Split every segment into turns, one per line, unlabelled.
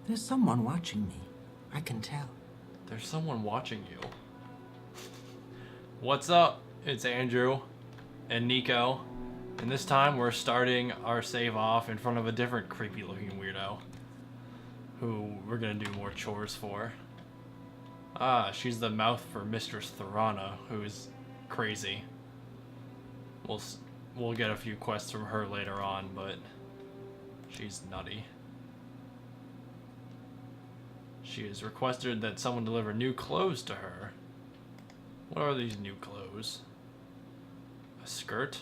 There's someone watching me. I can tell.
There's someone watching you. What's up? It's Andrew and Nico. And this time we're starting our save off in front of a different creepy looking weirdo who we're gonna do more chores for. Ah, she's the mouth for Mistress Therana, who is crazy. We'll get a few quests from her later on, but she's nutty. She has requested that someone deliver new clothes to her. What are these new clothes? A skirt?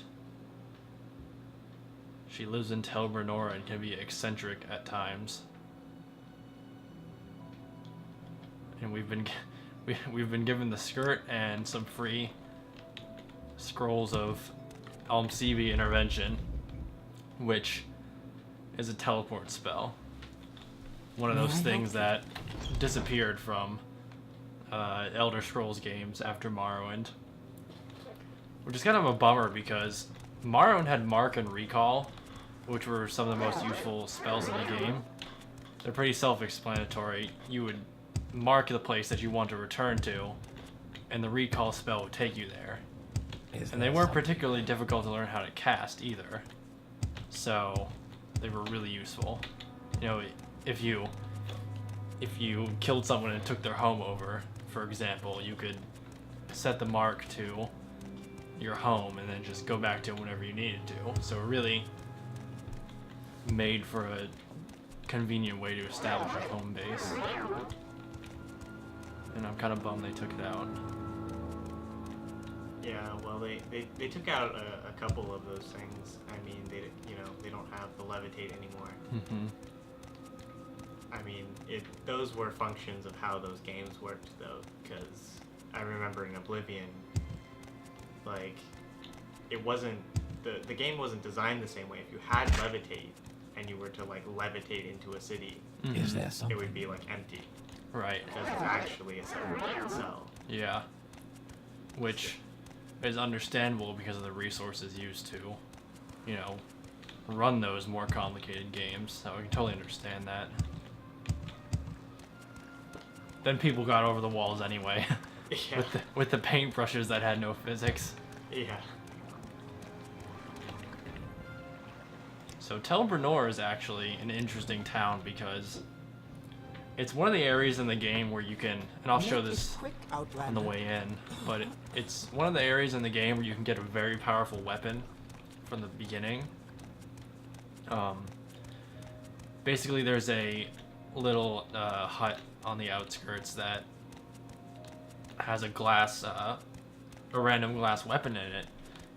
She lives in Tel Bernora and can be eccentric at times. And we've been given the skirt and some free scrolls of Almsevi intervention, which is a teleport spell. One of those things that disappeared from Elder Scrolls games after Morrowind. Which is kind of a bummer because Morrowind had Mark and Recall, which were some of the most useful spells in the game. They're pretty self-explanatory. You would mark the place that you want to return to, and the Recall spell would take you there. And they weren't particularly difficult to learn how to cast either. So they were really useful. You know, if you killed someone and took their home over, for example, you could set the mark to your home and then just go back to it whenever you needed to. So it really made for a convenient way to establish a home base. And I'm kind of bummed they took it out.
Yeah, well, they took out a couple of those things. I mean, they don't have the levitate anymore.
Mm-hmm.
I mean, those were functions of how those games worked, though, because I remember in Oblivion, like, it wasn't, the game wasn't designed the same way. If you had levitate and you were to, like, levitate into a city,
Is there something?
it would be, like, empty.
Right.
Because it's actually a separate cell.
Yeah. Which is understandable because of the resources used to, you know, run those more complicated games. So I can totally understand that. Then people got over the walls anyway.
Yeah.
with the paintbrushes that had no physics.
Yeah.
So Tel Bernor is actually an interesting town because it's one of the areas in the game where you can, and I'll show this on the way in, but it's one of the areas in the game where you can get a very powerful weapon from the beginning. Basically there's a little hut on the outskirts that has a random glass weapon in it,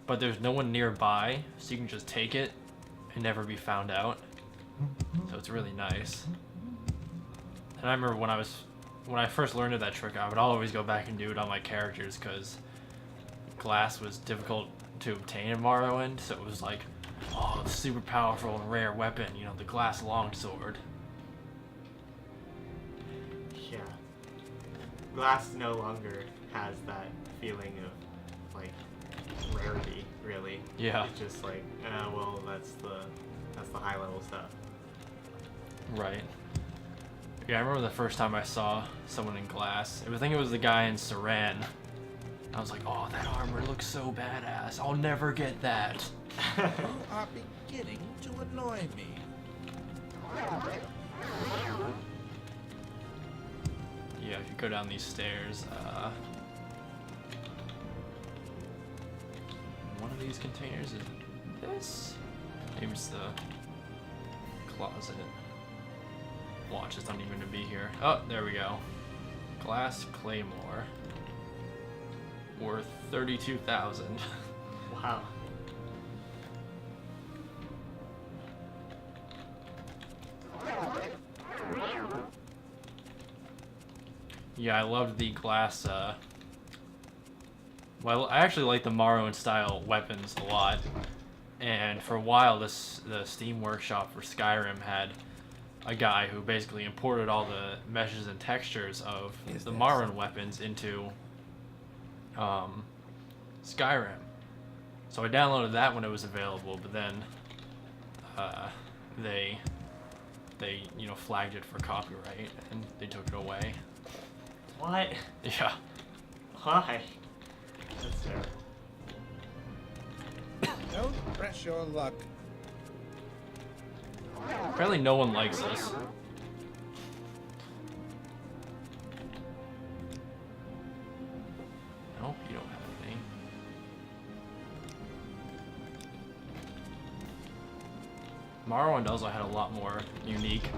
but there's no one nearby, so you can just take it and never be found out. So it's really nice. And I remember when I first learned of that trick, I would always go back and do it on my characters because glass was difficult to obtain in Morrowind, so it was like, oh, super powerful and rare weapon, you know, the glass longsword.
Yeah. Glass no longer has that feeling of, like, rarity, really.
Yeah.
It's just like, well, that's the high level stuff.
Right. Yeah, I remember the first time I saw someone in glass. I think it was the guy in Saran. I was like, oh, that armor looks so badass. I'll never get that.
You are beginning to annoy me.
Yeah, if you go down these stairs, one of these containers is this? Maybe it's the closet. Watch, it's not even to be here. Oh, there we go. Glass claymore. Worth 32,000.
Wow.
Yeah, I loved the glass, well, I actually like the Morrowind style weapons a lot. And for a while, the Steam Workshop for Skyrim had a guy who basically imported all the meshes and textures of the Morrowind weapons into Skyrim. So I downloaded that when it was available, but then they they, you know, flagged it for copyright and they took it away.
What?
Yeah.
Why? That's terrible.
Don't press your luck.
Apparently no one likes this. Nope, you don't have any. Morrowind also had a lot more unique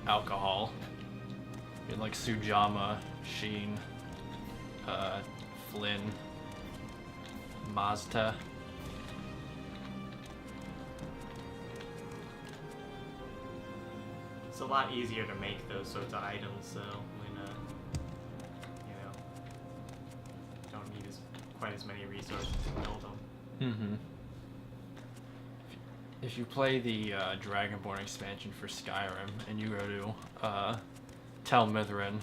alcohol. You had like Sujama, Sheen, Flynn, Mazda.
It's a lot easier to make those sorts of items, though, when you know, don't need quite as many resources to build them.
Mm-hmm. If you play the Dragonborn expansion for Skyrim and you go to Tel Mithrin,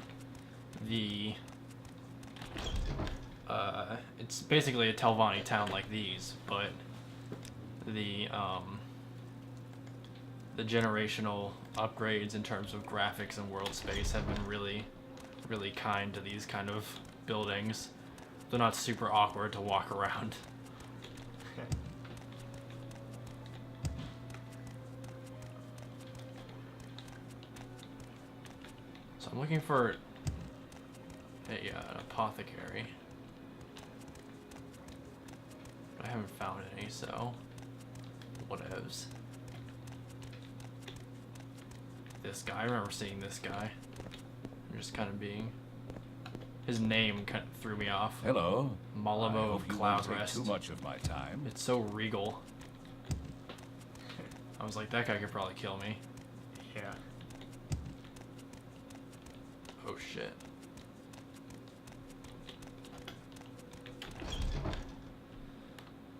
it's basically a Telvanni town like these, but the generational upgrades in terms of graphics and world space have been really, really kind to these kind of buildings. They're not super awkward to walk around. So I'm looking for an apothecary. But I haven't found any, so whatevs. This guy, I remember seeing this guy. Just kind of being... His name kind of threw me off.
Hello.
Malamo of Cloud
take
Rest.
too much of my time.
It's so regal. I was like, that guy could probably kill me.
Yeah.
Oh shit.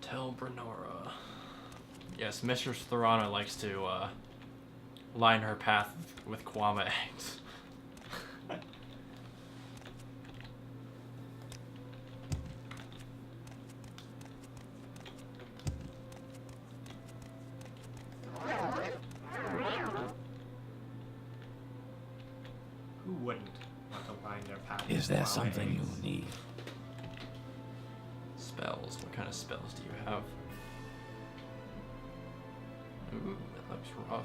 Tel Brenora. Yes, Mistress Therana likes to line her path with Kwama eggs.
Who wouldn't want to line their path?
Is there
with
something you
eggs?
need?
Spells. What kind of spells do you have? Ooh, that looks rough.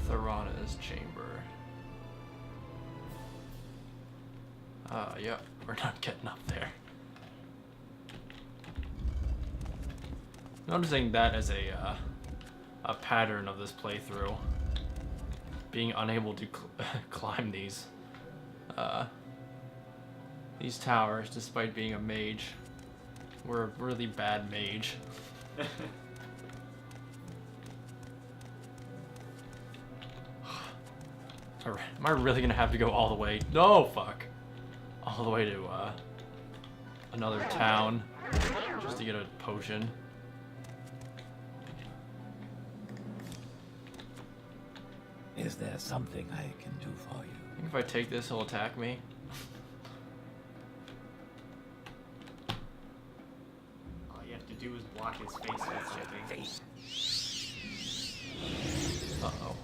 Therana's chamber. Yeah, we're not getting up there. Noticing that as a pattern of this playthrough, being unable to climb these towers despite being a mage. We're a really bad mage. Am I really gonna have to go all the way? No, fuck. All the way to another town just to get a potion.
Is there something I can do for you?
I think if I take this, he'll attack me.
All you have to do is block his face with something.
Uh-oh.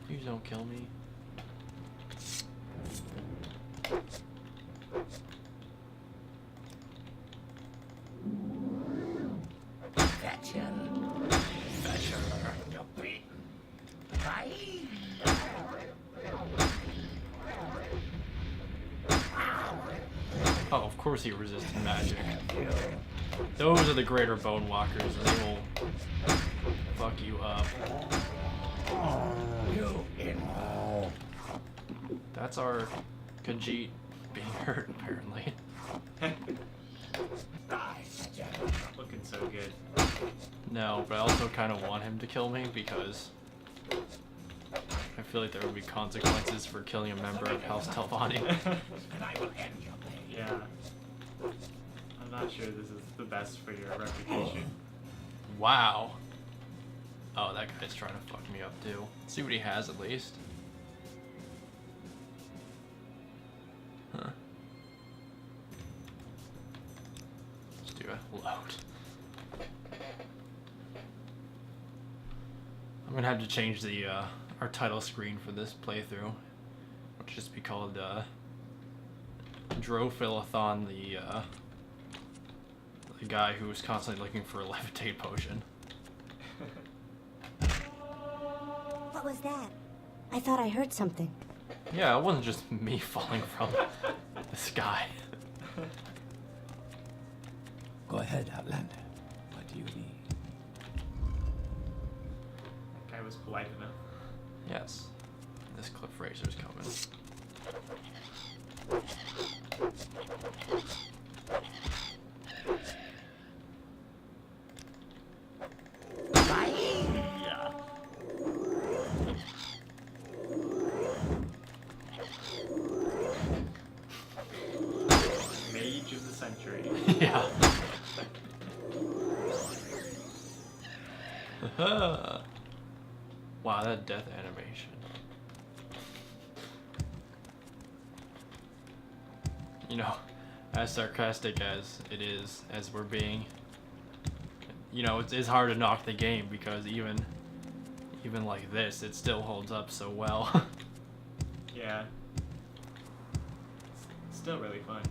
Please don't kill me.
Fetcher.
Fetcher.
You're beaten.
Oh, of course he resisted magic. Those are the greater bone walkers, and they will fuck you up.
You in.
That's our Khajiit being hurt, apparently.
Looking so good.
No, but I also kind of want him to kill me because I feel like there would be consequences for killing a member of House Telvanni.
And I will end your pain.
Yeah. I'm not sure this is the best for your reputation.
Wow. Oh, that guy's trying to fuck me up too. Let's see what he has at least. Huh. Let's do a load. I'm gonna have to change the our title screen for this playthrough. It'll just be called Drophilathon, the guy who was constantly looking for a levitate potion.
What was that? I thought I heard something.
Yeah, it wasn't just me falling from the sky.
Go ahead, Outlander. What do you need?
That guy was polite enough.
Yes. This cliff racer's coming.
Mage of the century.
Yeah. Wow, that death animation. You know, as sarcastic as it is, as we're being, you know, it's hard to knock the game because even like this, it still holds up so well.
Yeah. It's still really fun.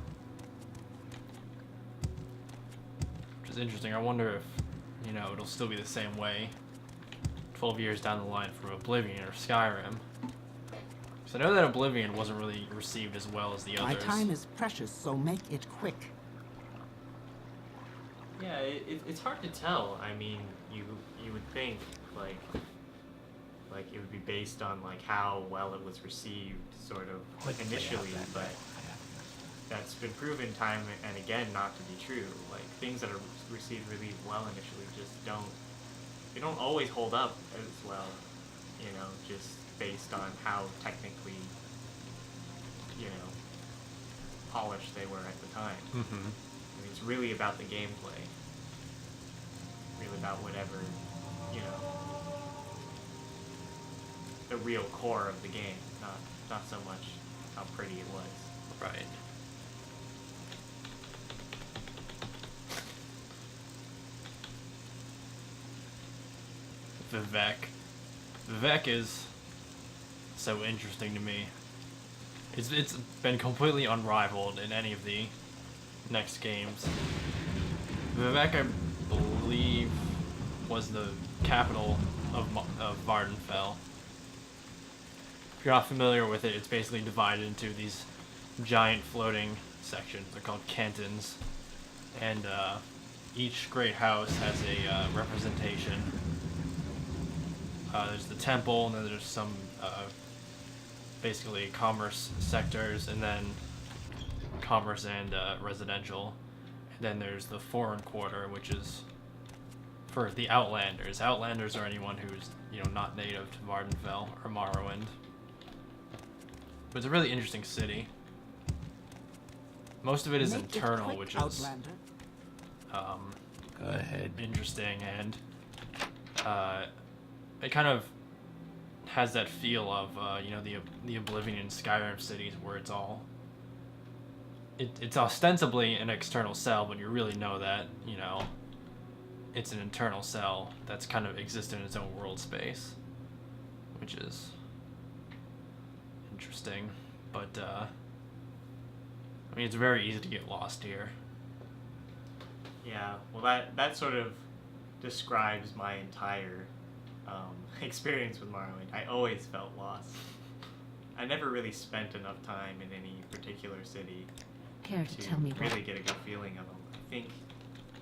Which is interesting. I wonder if, you know, it'll still be the same way 12 years down the line from Oblivion or Skyrim. Because I know that Oblivion wasn't really received as well as the others.
My time is precious, so make it quick.
Yeah, it's hard to tell. I mean, you would think like it would be based on like how well it was received, sort of like initially, but that's been proven time and again not to be true. Like things that are received really well initially just they don't always hold up as well, you know, just based on how technically, you know, polished they were at the time.
Mm-hmm.
I mean, it's really about the gameplay. Really about whatever, you know, the real core of the game, not so much how pretty it was.
Right. Vivec. Vivec is so interesting to me. It's been completely unrivaled in any of the next games. Vivec, I believe, was the capital of Vardenfell. If you're not familiar with it, it's basically divided into these giant floating sections. They're called cantons, and each great house has a representation. There's the temple, and then there's some basically commerce sectors, and then commerce and residential. And then there's the foreign quarter, which is for the Outlanders. Outlanders are anyone who's, you know, not native to Vardenfell or Morrowind. But it's a really interesting city. Most of it is
Make it
internal,
quick,
which is
Outlander.
Go ahead.
interesting, and it kind of has that feel of you know, the Oblivion and Skyrim cities, where it's all it's ostensibly an external cell, but you really know that, you know, it's an internal cell that's kind of exists in its own world space, which is interesting. But I mean, it's very easy to get lost here.
Yeah, well, that sort of describes my entire experience with Morrowind. I always felt lost. I never really spent enough time in any particular city
Care to
to
tell me
really
what?
get a good feeling of them. I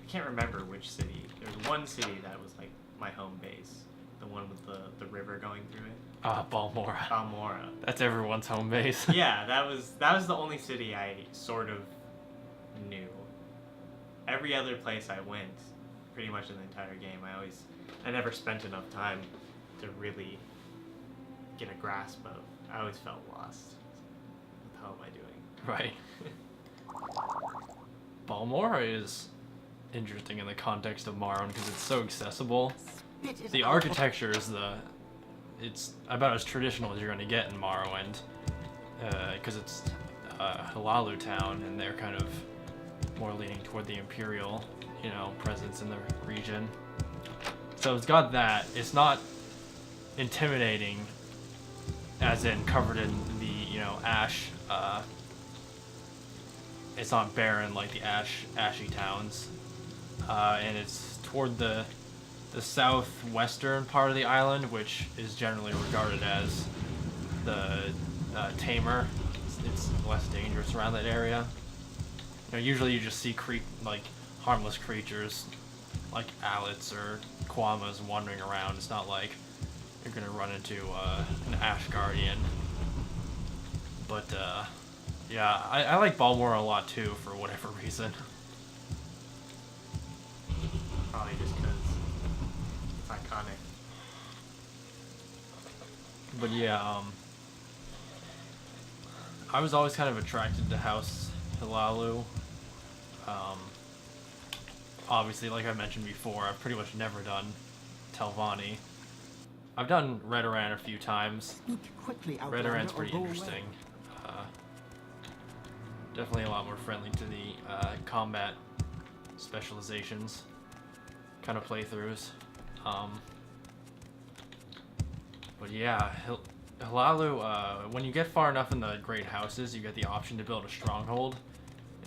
can't remember which city. There's one city that was like my home base, the one with the river going through it.
Balmora.
Balmora.
That's everyone's home base.
Yeah, that was the only city I sort of knew. Every other place I went, pretty much in the entire game, I never spent enough time to really get a grasp of. I always felt lost. What the hell am I doing?
Right. Balmora is interesting in the context of Morrowind because it's so accessible.
bit is
the
out of-
architecture is it's about as traditional as you're going to get in Morrowind, because it's Halalu town, and they're kind of more leaning toward the imperial, presence in the region. So it's got that. It's not intimidating, as in covered in the ash. It's not barren like the ashy towns, and it's toward the southwestern part of the island, which is generally regarded as the tamer. It's less dangerous around that area. Usually you just see harmless creatures like owlets or quamas wandering around. It's not like you're gonna run into an ash guardian. But yeah, I like Balmora a lot too for whatever reason.
Probably just because it's iconic.
But yeah, I was always kind of attracted to House Hilalu. Obviously, like I mentioned before, I've pretty much never done Telvanni. I've done Redoran a few times.
Sneak quickly, Outlander,
Redoran's
or
pretty
go away.
interesting. Definitely a lot more friendly to the combat specializations kind of playthroughs. But yeah, Hilalu, when you get far enough in the Great Houses, you get the option to build a stronghold.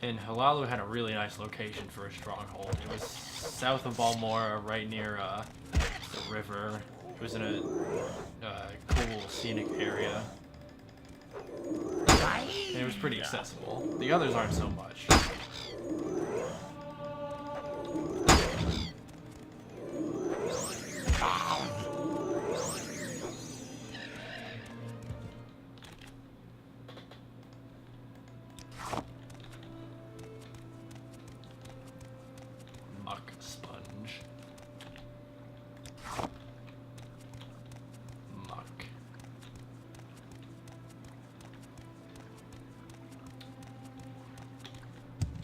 And Hilalu had a really nice location for a stronghold. It was south of Balmora, right near the river. It was in a cool scenic area. And it was pretty accessible. The others aren't so much. Muck sponge. Muck.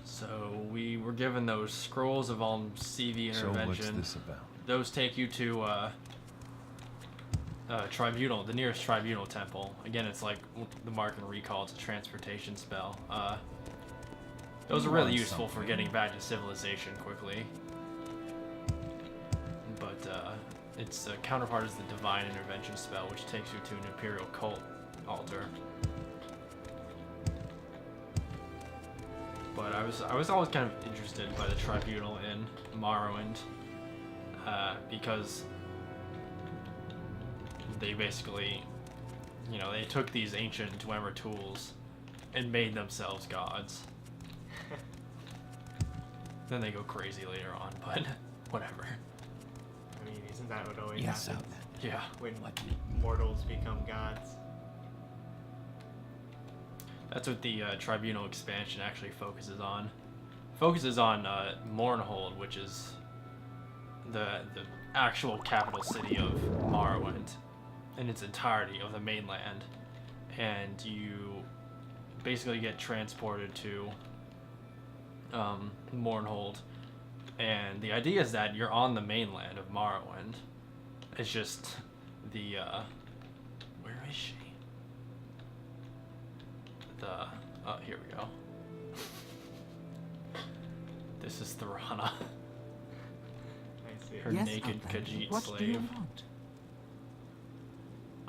So we were given those scrolls of CV
So
intervention.
what's this about?
Those take you to Tribunal, the nearest Tribunal temple. Again, it's like the Mark and Recall. It's a transportation spell. Those are really
Want
useful for
something.
getting back to civilization quickly. But its counterpart is the Divine Intervention spell, which takes you to an Imperial cult altar. But I was always kind of interested by the Tribunal in Morrowind, because they basically, they took these ancient Dwemer tools and made themselves gods. Then they go crazy later on, but whatever.
I mean, isn't that what always
Yes,
happens
Outlander.
Yeah.
when
What?
mortals become gods?
That's what the Tribunal expansion actually focuses on. Focuses on Mournhold, which is the actual capital city of Morrowind in its entirety of the mainland. And you basically get transported to Mournhold. And the idea is that you're on the mainland of Morrowind. It's just the where is she? Oh, here we go. This is Therana,
I see.
her
Yes,
naked
Outlander,
Khajiit
what do you
slave.
want?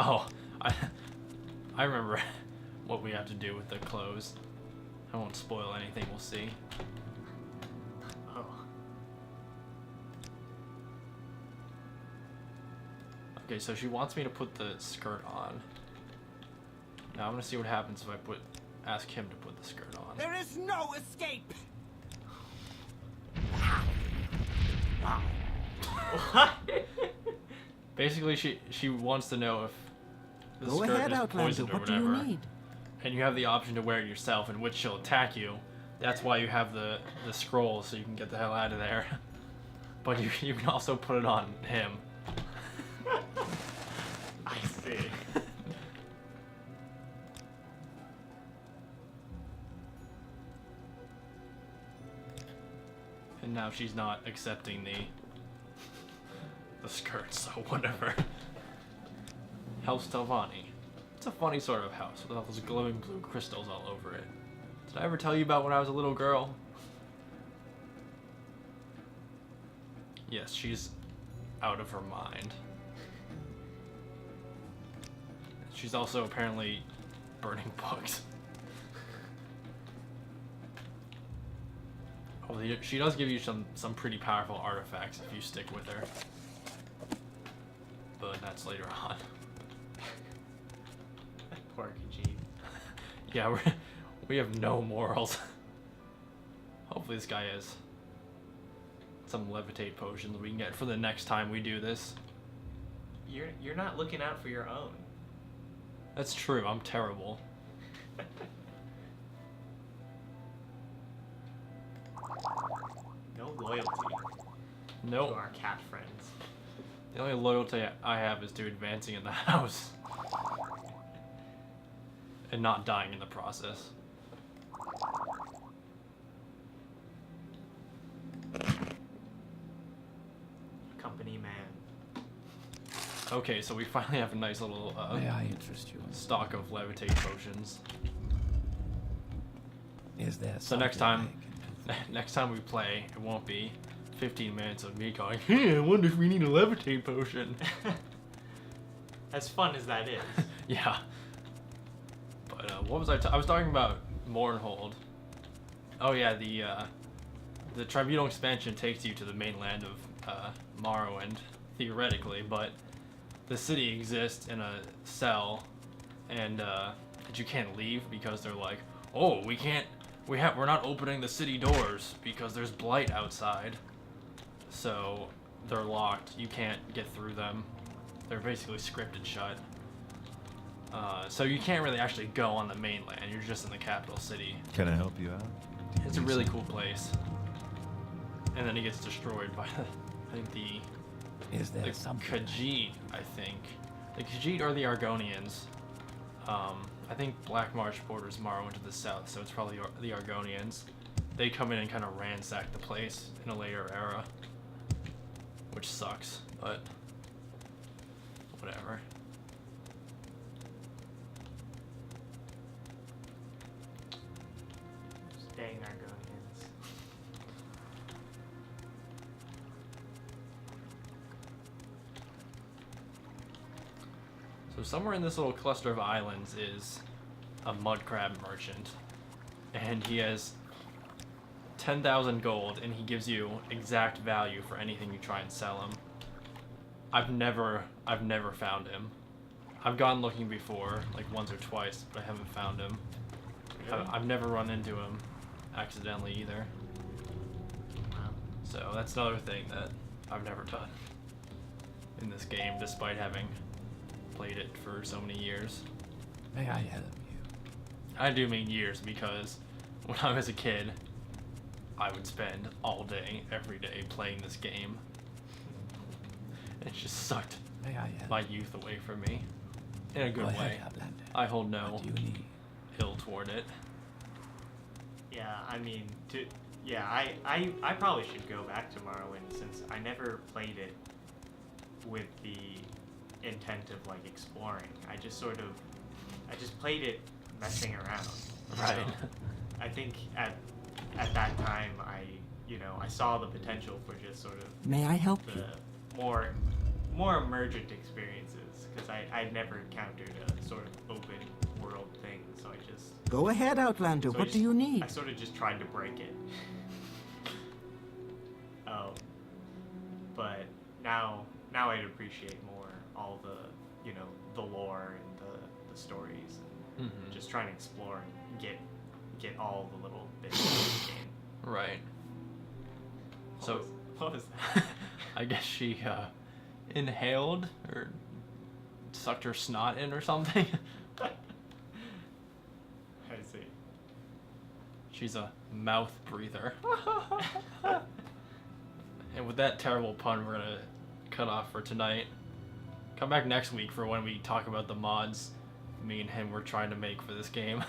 Oh, I remember what we have to do with the clothes. I won't spoil anything, we'll see.
Oh,
Okay, so she wants me to put the skirt on. Now I'm gonna see what happens if I ask him to put the skirt on.
There is no escape!
Basically, she wants to know if the
Go
skirt
ahead,
is
Outlander,
poisoned or
what do
whatever.
you need?
And you have the option to wear it yourself, in which she'll attack you. That's why you have the scroll, so you can get the hell out of there. But you can also put it on him.
I see.
And now she's not accepting the skirt, so whatever. House Telvanni. It's a funny sort of house with all those glowing blue crystals all over it. Did I ever tell you about when I was a little girl? Yes, she's out of her mind. She's also apparently burning books. Oh, she does give you some pretty powerful artifacts if you stick with her. But that's later on.
Poor Khajiit.
Yeah, we have no morals. Hopefully this guy has some levitate potions we can get for the next time we do this.
You're not looking out for your own.
That's true, I'm terrible.
No loyalty
Nope.
to our cat friends.
The only loyalty I have is to advancing in the house. And not dying in the process.
Company man.
Okay, so we finally have a nice little
May I interest you?
stock of levitate potions.
Is there
So next
something
time,
I can do?
next time we play, it won't be 15 minutes of me going, hey, I wonder if we need a levitate potion.
As fun as that is.
Yeah. But what was I was talking about Mournhold. Oh yeah, the Tribunal expansion takes you to the mainland of Morrowind, theoretically, but the city exists in a cell, and that you can't leave because they're like, oh, we're not opening the city doors because there's blight outside. So they're locked. You can't get through them. They're basically scripted shut. So you can't really actually go on the mainland. You're just in the capital city.
Can I help you out?
It's a really cool place. And then it gets destroyed by, I think,
Is there
the
something?
Khajiit, I think. The Khajiit or the Argonians. I think Black Marsh borders Morrowind to the south, so it's probably the Argonians. They come in and kind of ransack the place in a later era. Which sucks, but whatever.
Dang Argonians.
So somewhere in this little cluster of islands is a mud crab merchant, and he has 10,000 gold, and he gives you exact value for anything you try and sell him. I've never found him. I've gone looking before, like once or twice, but I haven't found him.
Really?
I've never run into him accidentally either.
Wow.
So that's another thing that I've never done in this game, despite having played it for so many years.
May I help you?
I do mean years, because when I was a kid, I would spend all day, every day, playing this game. It just sucked
May I help?
my youth away from me. In a good
Go
way.
ahead, Outlander.
I hold no
What do you need?
ill toward it.
Yeah, I mean, I probably should go back to Morrowind since I never played it with the intent of like exploring. I just played it messing around.
Right.
So I think at that time I saw the potential for just sort of
May I help you?
the more emergent experiences because I'd never encountered a sort of open world thing, so I just
Go ahead, Outlander.
so
What do you need?
I sort of just tried to break it. But now I'd appreciate more all the the lore and the stories and
Mhm.
just trying to explore and get all the little bits of the game.
Right.
What
So,
was- what was that?
I guess she inhaled or sucked her snot in or something.
I see.
She's a mouth breather. And with that terrible pun, we're gonna cut off for tonight. Come back next week for when we talk about the mods me and him were trying to make for this game.